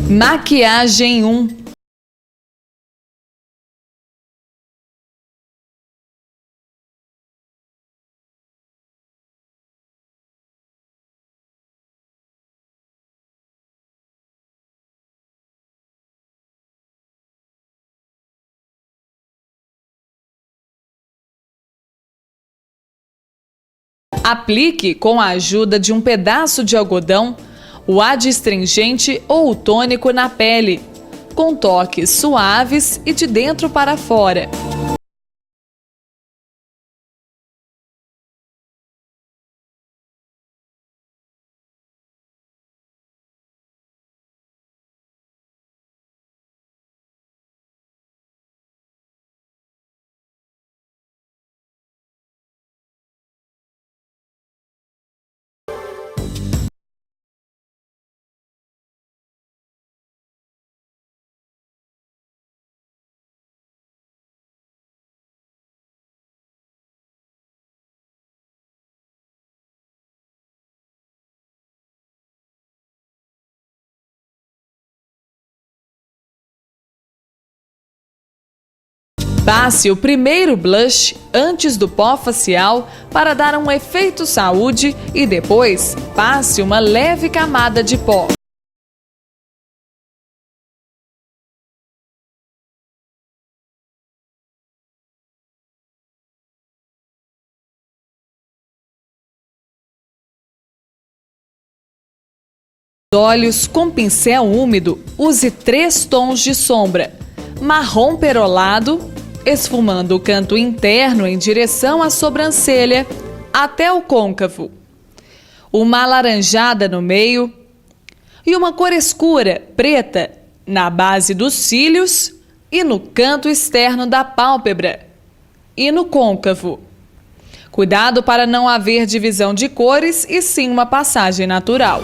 Maquiagem 1. Aplique com a ajuda de um pedaço de algodão o adstringente ou o tônico na pele, com toques suaves e de dentro para fora. Passe o primeiro blush antes do pó facial para dar um efeito saúde e depois passe uma leve camada de pó. Olhos com pincel úmido, use 3 tons de sombra: marrom perolado, esfumando o canto interno em direção à sobrancelha até o côncavo, uma alaranjada no meio e uma cor escura, preta, na base dos cílios e no canto externo da pálpebra e no côncavo. Cuidado para não haver divisão de cores e sim uma passagem natural.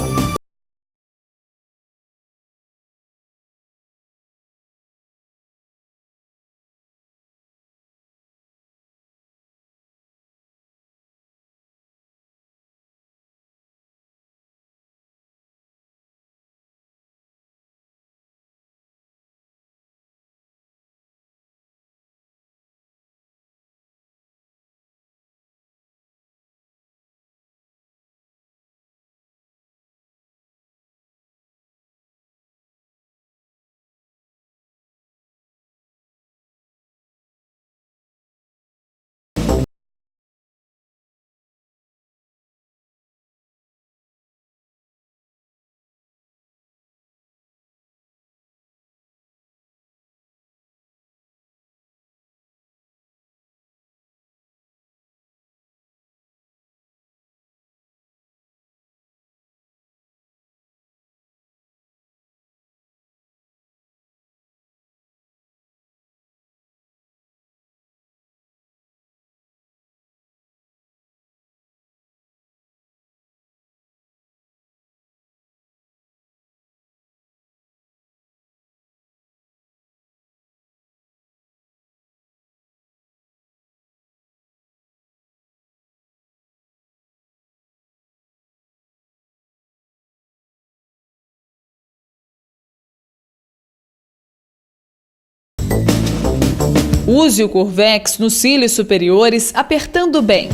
Use o Curvex nos cílios superiores, apertando bem.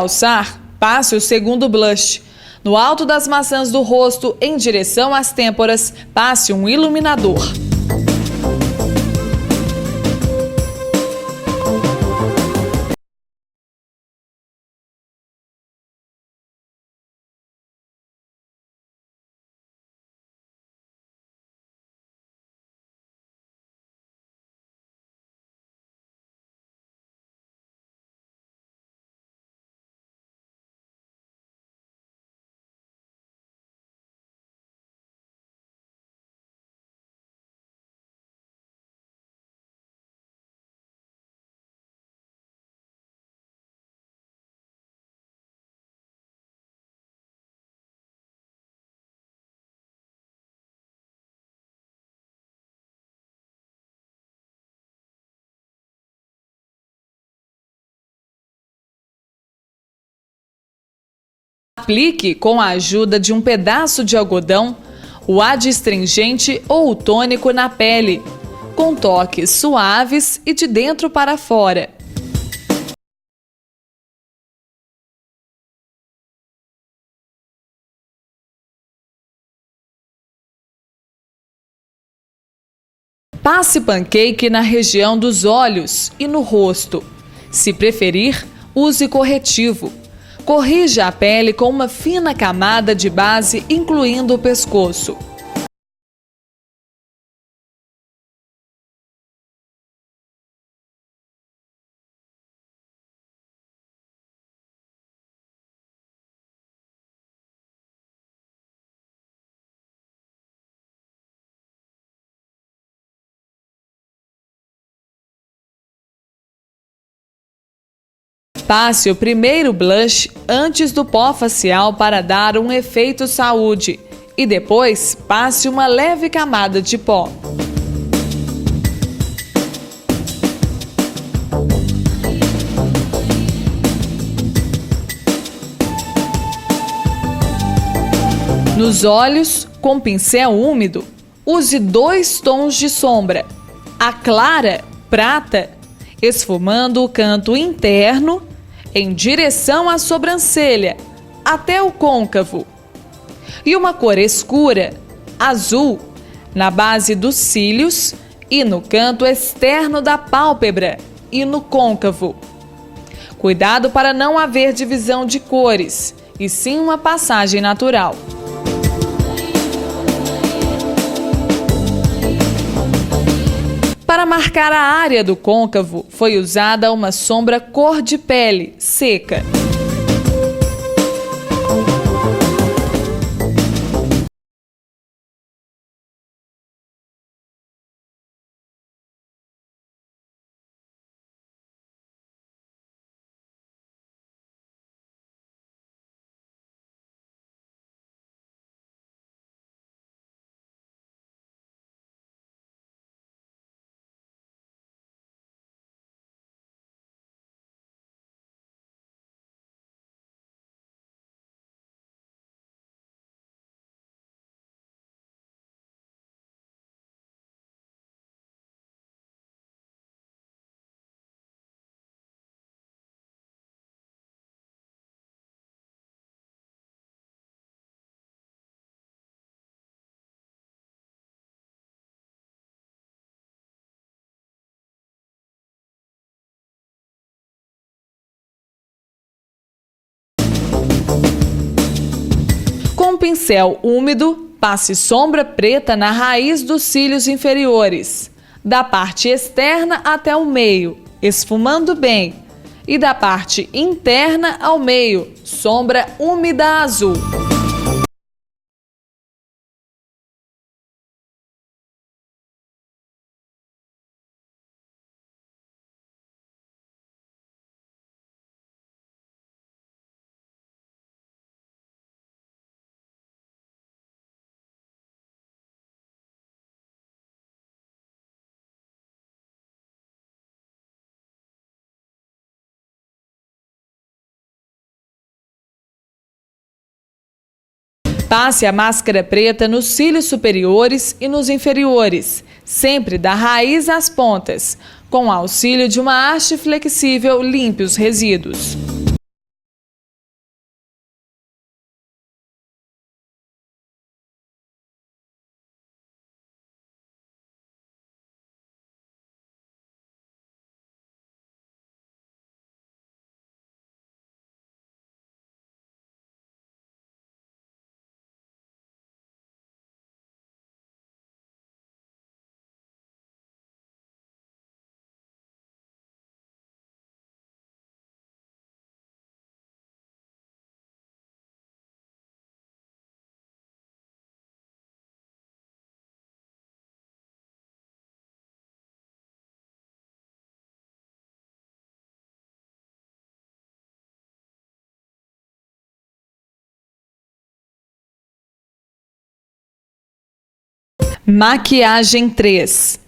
Alçar, passe o segundo blush. No alto das maçãs do rosto, em direção às têmporas, passe um iluminador. Aplique com a ajuda de um pedaço de algodão o adstringente ou o tônico na pele, com toques suaves e de dentro para fora. Passe pancake na região dos olhos e no rosto. Se preferir, use corretivo. Corrija a pele com uma fina camada de base, incluindo o pescoço. Passe o primeiro blush antes do pó facial para dar um efeito saúde e depois passe uma leve camada de pó. Nos olhos, com pincel úmido, use 2 tons de sombra, a clara, prata, esfumando o canto interno em direção à sobrancelha, até o côncavo. E uma cor escura, azul, na base dos cílios e no canto externo da pálpebra e no côncavo. Cuidado para não haver divisão de cores, e sim uma passagem natural. Para marcar a área do côncavo, foi usada uma sombra cor de pele, seca. Com um pincel úmido, passe sombra preta na raiz dos cílios inferiores, da parte externa até o meio, esfumando bem, e da parte interna ao meio, sombra úmida azul. Passe a máscara preta nos cílios superiores e nos inferiores, sempre da raiz às pontas, com auxílio de uma haste flexível, limpe os resíduos. Maquiagem 3.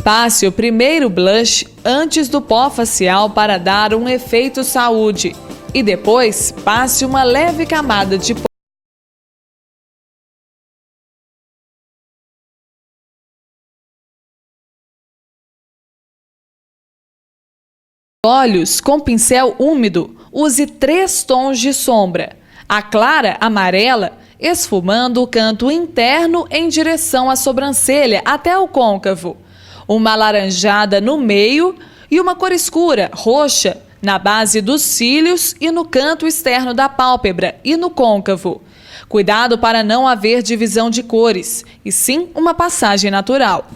Passe o primeiro blush antes do pó facial para dar um efeito saúde e depois passe uma leve camada de pó. Olhos com pincel úmido, use 3 tons de sombra. A clara amarela, esfumando o canto interno em direção à sobrancelha até o côncavo. Uma alaranjada no meio e uma cor escura, roxa, na base dos cílios e no canto externo da pálpebra e no côncavo. Cuidado para não haver divisão de cores, e sim uma passagem natural.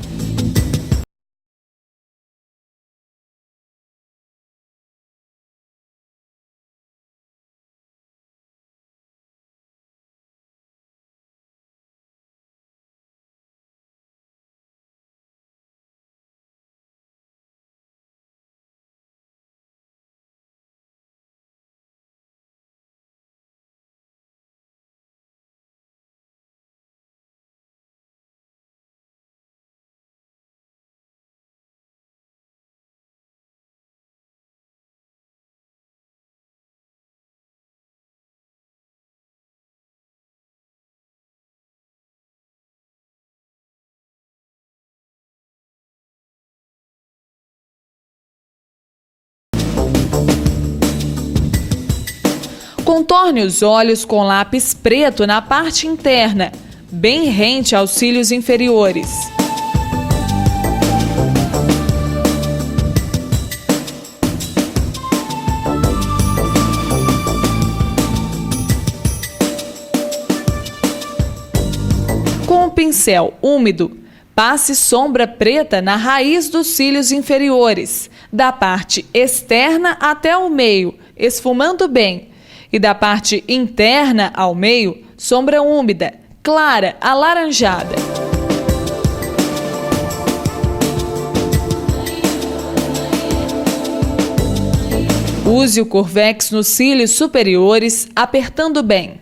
Contorne os olhos com lápis preto na parte interna, bem rente aos cílios inferiores. Com o pincel úmido, passe sombra preta na raiz dos cílios inferiores, da parte externa até o meio, esfumando bem. E da parte interna ao meio, sombra úmida, clara, alaranjada. Use o Curvex nos cílios superiores, apertando bem.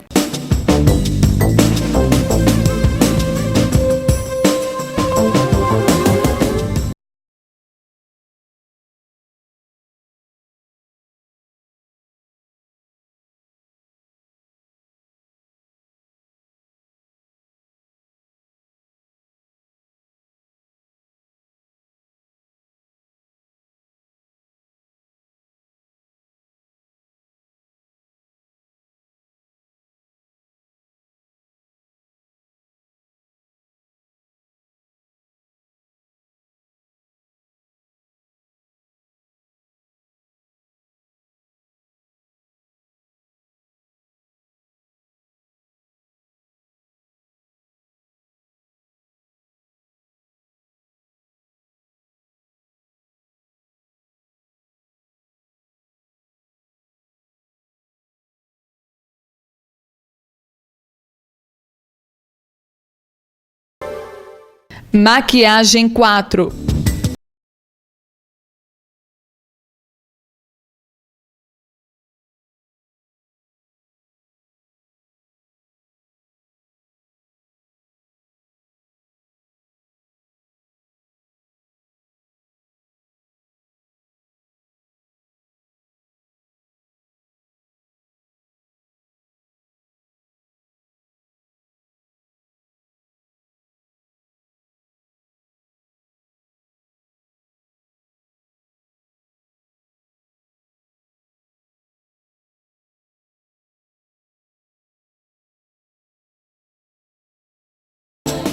Maquiagem 4.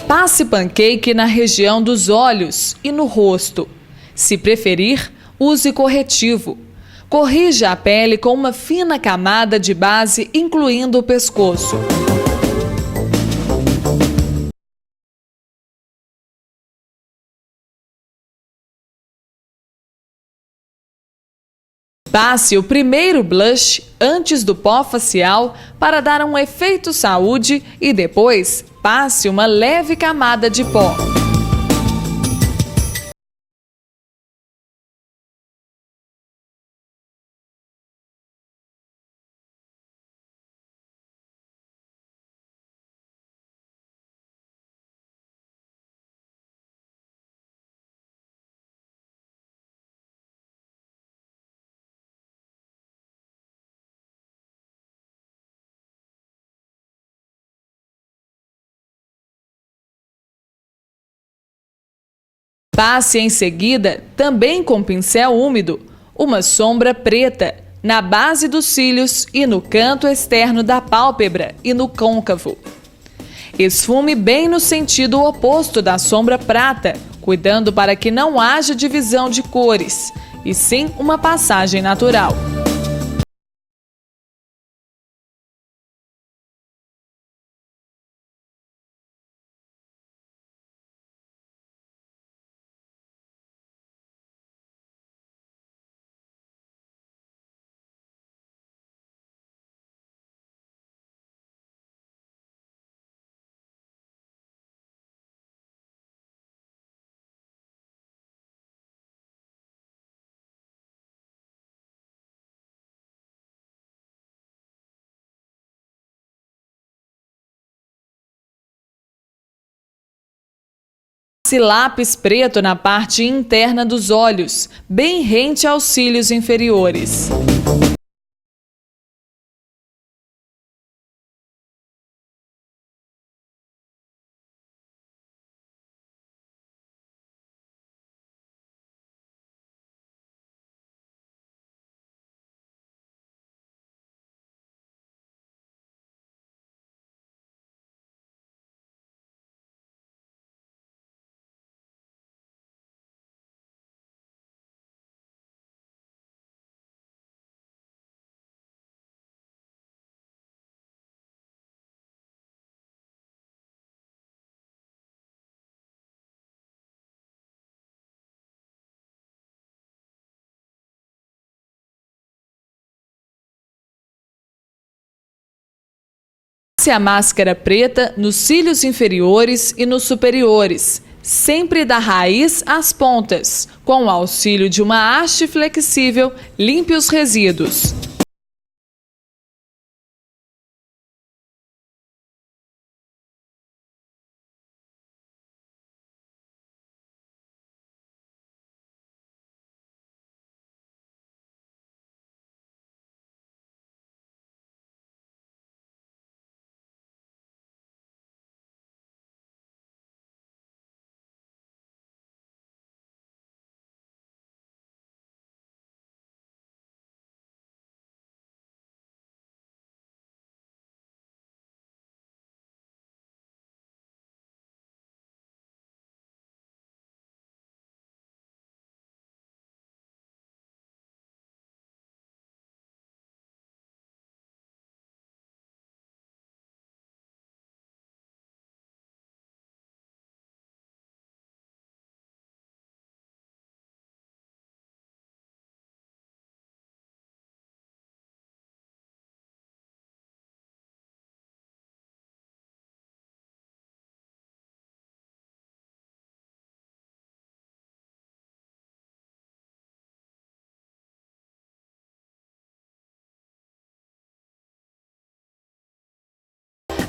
Passe pancake na região dos olhos e no rosto. Se preferir, use corretivo. Corrija a pele com uma fina camada de base, incluindo o pescoço. Passe o primeiro blush antes do pó facial para dar um efeito saúde e depois passe uma leve camada de pó. Passe em seguida, também com pincel úmido, uma sombra preta na base dos cílios e no canto externo da pálpebra e no côncavo. Esfume bem no sentido oposto da sombra prata, cuidando para que não haja divisão de cores, e sim uma passagem natural. Passe lápis preto na parte interna dos olhos, bem rente aos cílios inferiores. Passe a máscara preta nos cílios inferiores e nos superiores, sempre da raiz às pontas. Com o auxílio de uma haste flexível, limpe os resíduos.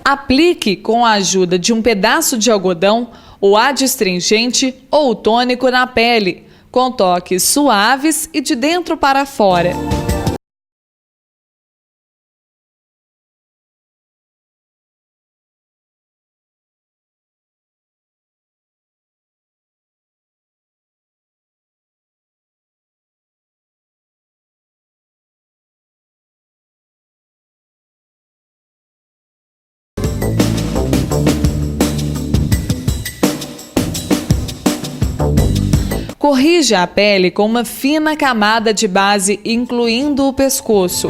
Aplique com a ajuda de um pedaço de algodão o adstringente ou o tônico na pele, com toques suaves e de dentro para fora. Corrija a pele com uma fina camada de base, incluindo o pescoço.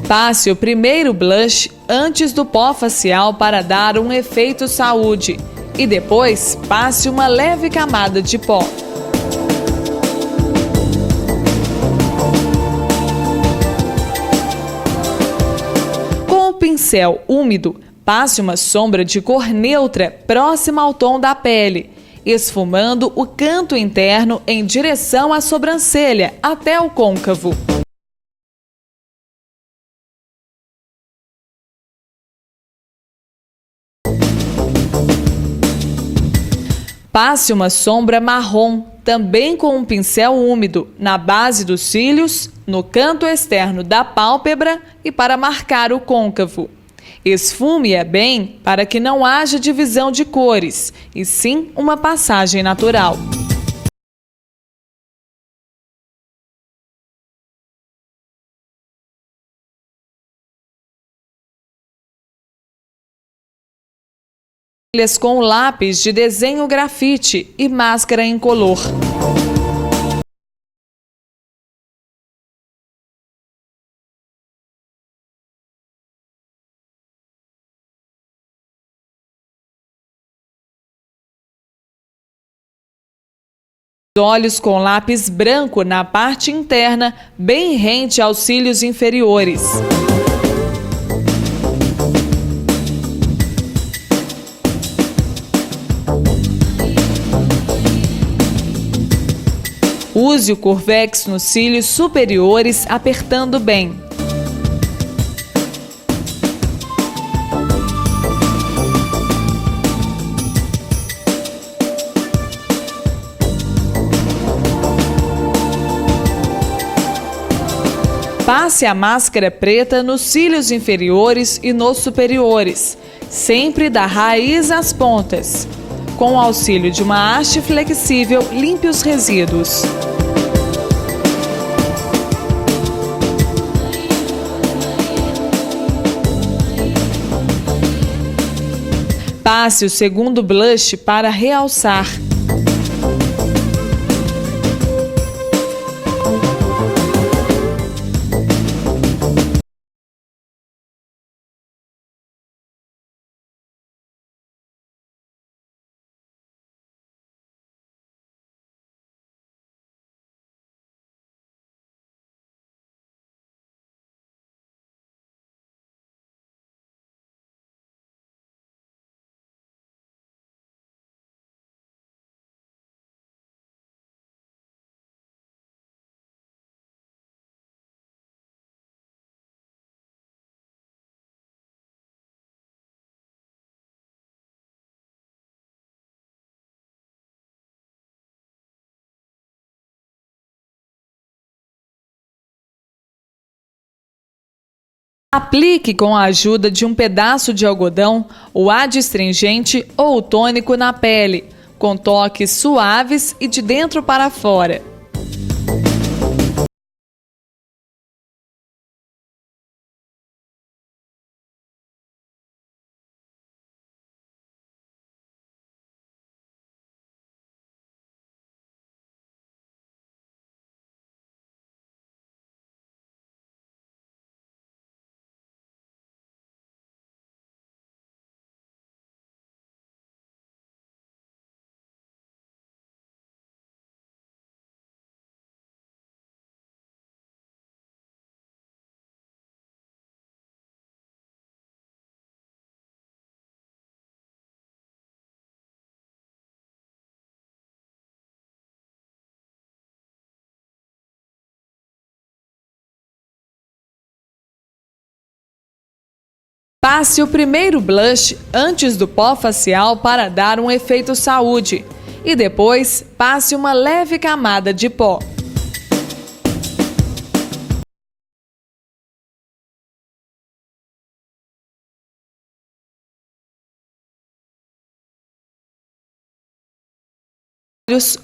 Passe o primeiro blush antes do pó facial para dar um efeito saúde e depois passe uma leve camada de pó. Com o pincel úmido, passe uma sombra de cor neutra próxima ao tom da pele, esfumando o canto interno em direção à sobrancelha até o côncavo. Passe uma sombra marrom, também com um pincel úmido, na base dos cílios, no canto externo da pálpebra e para marcar o côncavo. Esfume-a bem para que não haja divisão de cores, e sim uma passagem natural. Com lápis de desenho grafite e máscara incolor. Olhos com lápis branco na parte interna, bem rente aos cílios inferiores. Use o Curvex nos cílios superiores, apertando bem. Passe a máscara preta nos cílios inferiores e nos superiores, sempre da raiz às pontas. Com o auxílio de uma haste flexível, limpe os resíduos. Passe o segundo blush para realçar. Aplique com a ajuda de um pedaço de algodão o adstringente ou o tônico na pele, com toques suaves e de dentro para fora. Passe o primeiro blush antes do pó facial para dar um efeito saúde e depois passe uma leve camada de pó.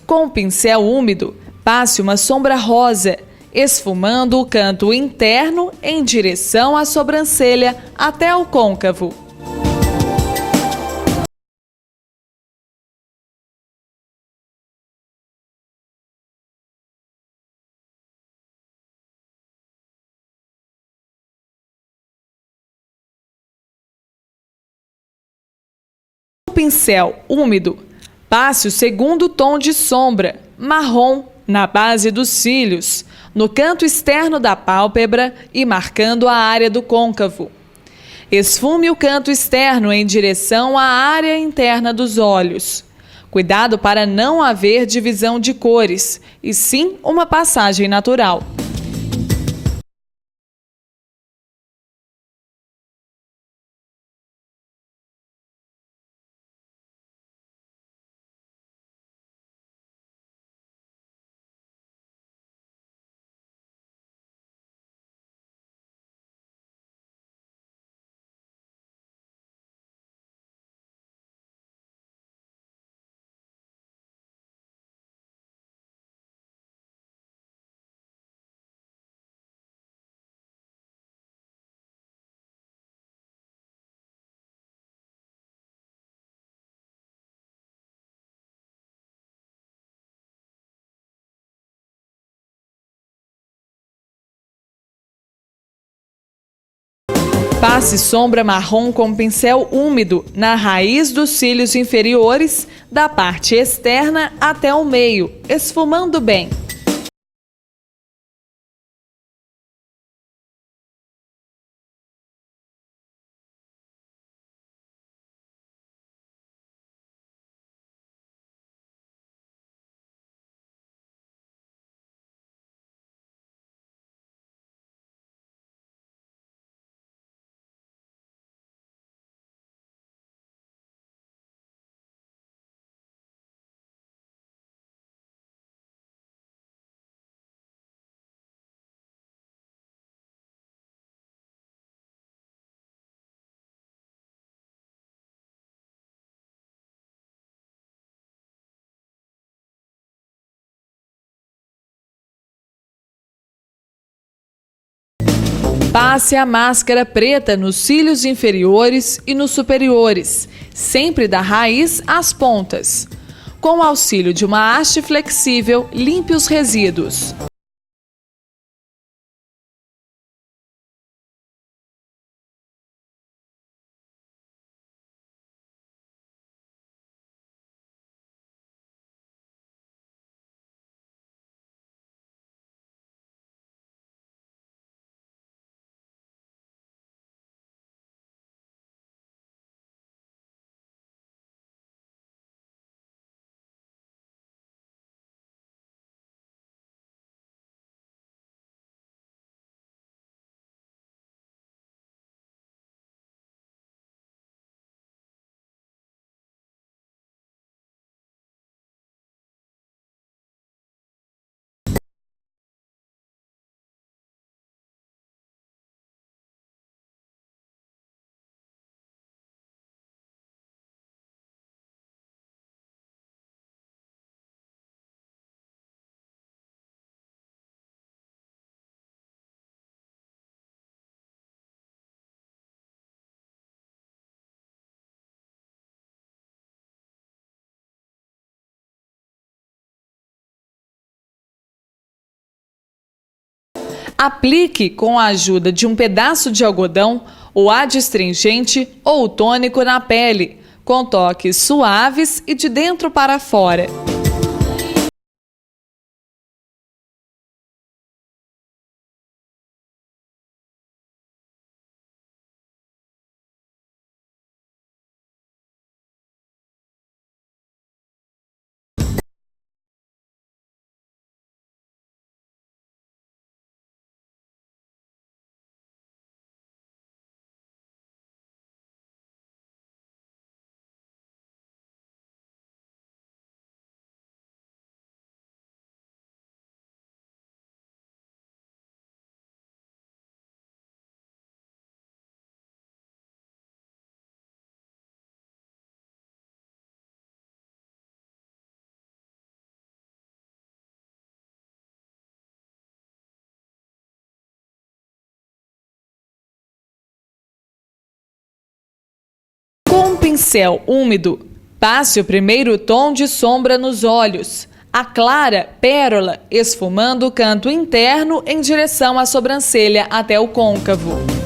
Com o pincel úmido, passe uma sombra rosa, esfumando o canto interno em direção à sobrancelha até o côncavo. O pincel úmido, passe o segundo tom de sombra, marrom, na base dos cílios, no canto externo da pálpebra e marcando a área do côncavo. Esfume o canto externo em direção à área interna dos olhos. Cuidado para não haver divisão de cores, e sim uma passagem natural. Passe sombra marrom com pincel úmido na raiz dos cílios inferiores, da parte externa até o meio, esfumando bem. Passe a máscara preta nos cílios inferiores e nos superiores, sempre da raiz às pontas. Com o auxílio de uma haste flexível, limpe os resíduos. Aplique com a ajuda de um pedaço de algodão o adstringente ou o tônico na pele, com toques suaves e de dentro para fora. Com um pincel úmido, passe o primeiro tom de sombra nos olhos. A clara pérola, esfumando o canto interno em direção à sobrancelha até o côncavo.